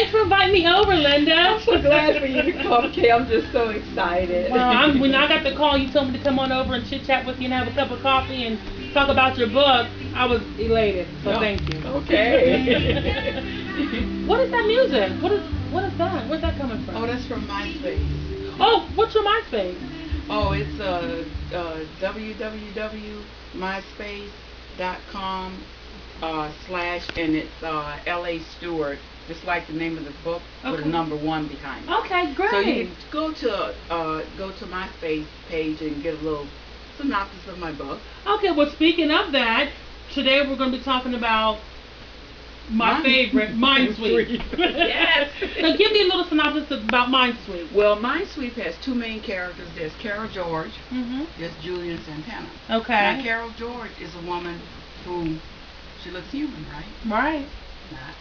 thanks for inviting me over, Linda. I'm so glad for you to come, Kay. I'm just so excited. Well, when I got the call, you told me to come on over and chit chat with you and have a cup of coffee and talk about your book. I was elated, so thank you. Okay. What is that music? What is that? Where's that coming from? Oh, that's from MySpace. Oh, what's your MySpace? Oh, it's www.myspace.com / and it's LA Stewart, just like the name of the book, with a number 1 behind it. Okay, great. So you can go to my Face page and get a little synopsis of my book. Okay, well, speaking of that, today we're going to be talking about my favorite, Minesweep. Yes. So give me a little synopsis about Minesweep. Well, Minesweep has 2 main characters. There's Carol George. There's Julian Santana. Okay. Now, Carol George is a woman who, she looks human, right? Right. Not.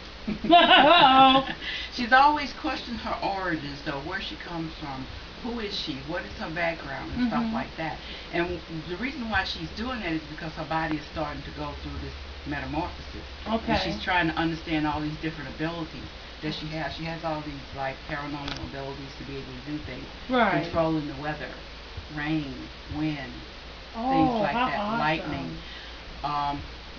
Uh-oh. She's always questioned her origins, though, where she comes from, who is she, what is her background, and stuff like that. And the reason why she's doing that is because her body is starting to go through this metamorphosis. Okay. And she's trying to understand all these different abilities that she has. She has all these like paranormal abilities to be able to do things. Right. Controlling the weather, rain, wind, things like that, awesome. lightning.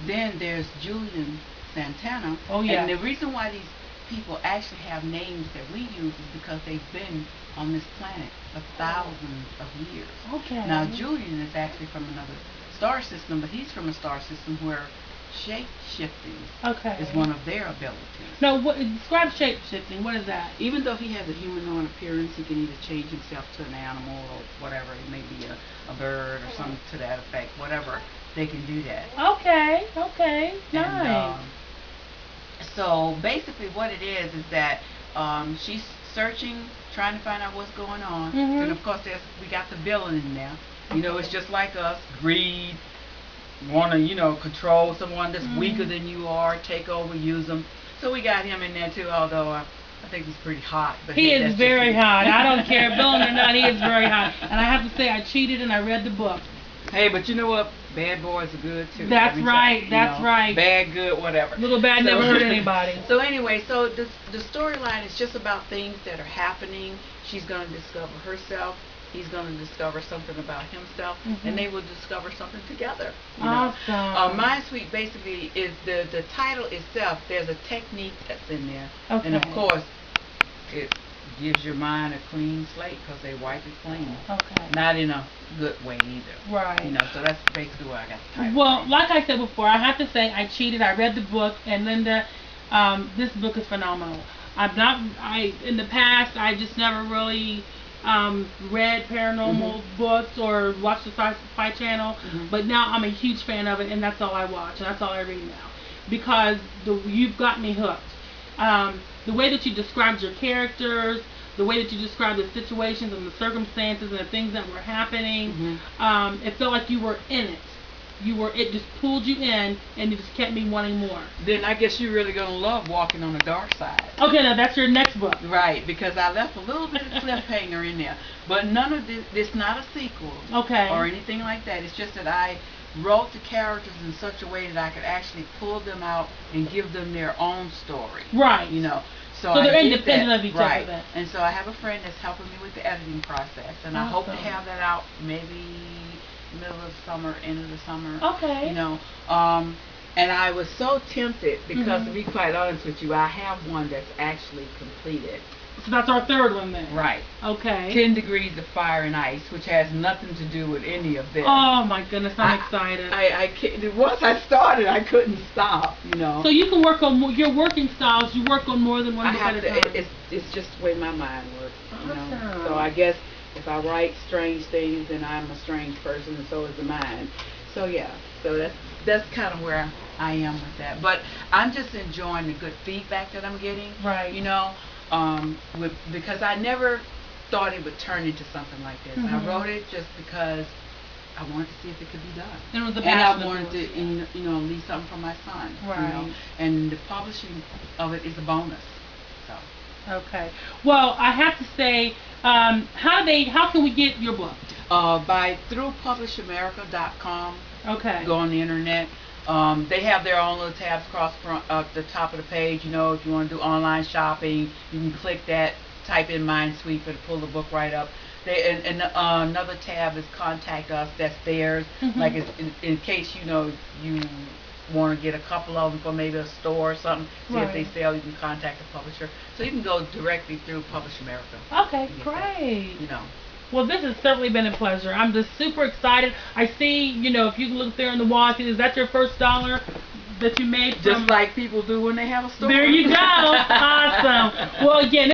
Then there's Julian Santana. Oh, yeah. And the reason why these people actually have names that we use is because they've been on this planet for thousands of years. Okay. Now, Julian is actually from another star system, but he's from a star system where shape-shifting is one of their abilities. Now, describe shape-shifting. What is that? Even though he has a humanoid appearance, he can either change himself to an animal or whatever. It may be a bird or something to that effect. Whatever, they can do that. Okay, nice. And, so basically what it is that she's searching, trying to find out what's going on. And of course we got the villain in there. You know, it's just like us, greed, want to, control someone that's weaker than you are, take over, use them. So we got him in there too, although I think he's pretty hot. But he is very hot. I don't care, villain or not, he is very hot. And I have to say, I cheated and I read the book. Hey, but you know what? Bad boys are good too. That's right. That's right. Bad, good, whatever. Little bad never hurt anybody. So anyway, so the storyline is just about things that are happening. She's going to discover herself. He's going to discover something about himself, and they will discover something together. Awesome. Minesweep basically is the title itself. There's a technique that's in there, Okay. and of course, it gives your mind a clean slate because they wipe it clean. Okay. Not in a good way either. Right. So that's basically where I got the title. Well, like I said before, I have to say I cheated. I read the book, and Linda, this book is phenomenal. In the past, I just never really read paranormal books or watched the Sci-Fi Channel, but now I'm a huge fan of it, and that's all I watch, and that's all I read now, because you've got me hooked. The way that you described your characters, the way that you described the situations and the circumstances and the things that were happening, it felt like you were in it. It just pulled you in, and it just kept me wanting more. Then I guess you're really going to love Walking on the Dark Side. Okay, now that's your next book. Right, because I left a little bit of cliffhanger in there. But none of this not a sequel or anything like that. It's just that I wrote the characters in such a way that I could actually pull them out and give them their own story. Right. So they're independent of each other then. And so I have a friend that's helping me with the editing process, and I hope to have that out maybe middle of summer, end of the summer. Okay. And I was so tempted because to be quite honest with you, I have one that's actually completed. So that's our third one then. Right. Okay. 10 Degrees of Fire and Ice, which has nothing to do with any of this. Oh my goodness, I'm excited. I can't, once I started, I couldn't stop. So you can work on your working styles. You work on more than one book at a time. It's just the way my mind works. Awesome. So I guess if I write strange things, then I'm a strange person, and so is the mind. So yeah. So that's kind of where I am with that. But I'm just enjoying the good feedback that I'm getting. Right. Because I never thought it would turn into something like this. I wrote it just because I wanted to see if it could be done. And it was and I wanted to, leave something for my son. Right. And the publishing of it is a bonus. So. Okay. Well, I have to say, how can we get your book? Through publishamerica.com. Okay. Go on the internet. They have their own little tabs across the top of the page. You know, if you want to do online shopping, you can click that, type in Minesweep, and pull the book right up. Another tab is Contact Us. That's theirs. Like in case you want to get a couple of them for maybe a store or something. See if they sell. You can contact the publisher. So you can go directly through Publish America. Okay, great. That, Well, this has certainly been a pleasure. I'm just super excited. I see, if you look there in the wall, is that your first dollar that you made from? Just like people do when they have a store. There you go. Awesome. Well, again.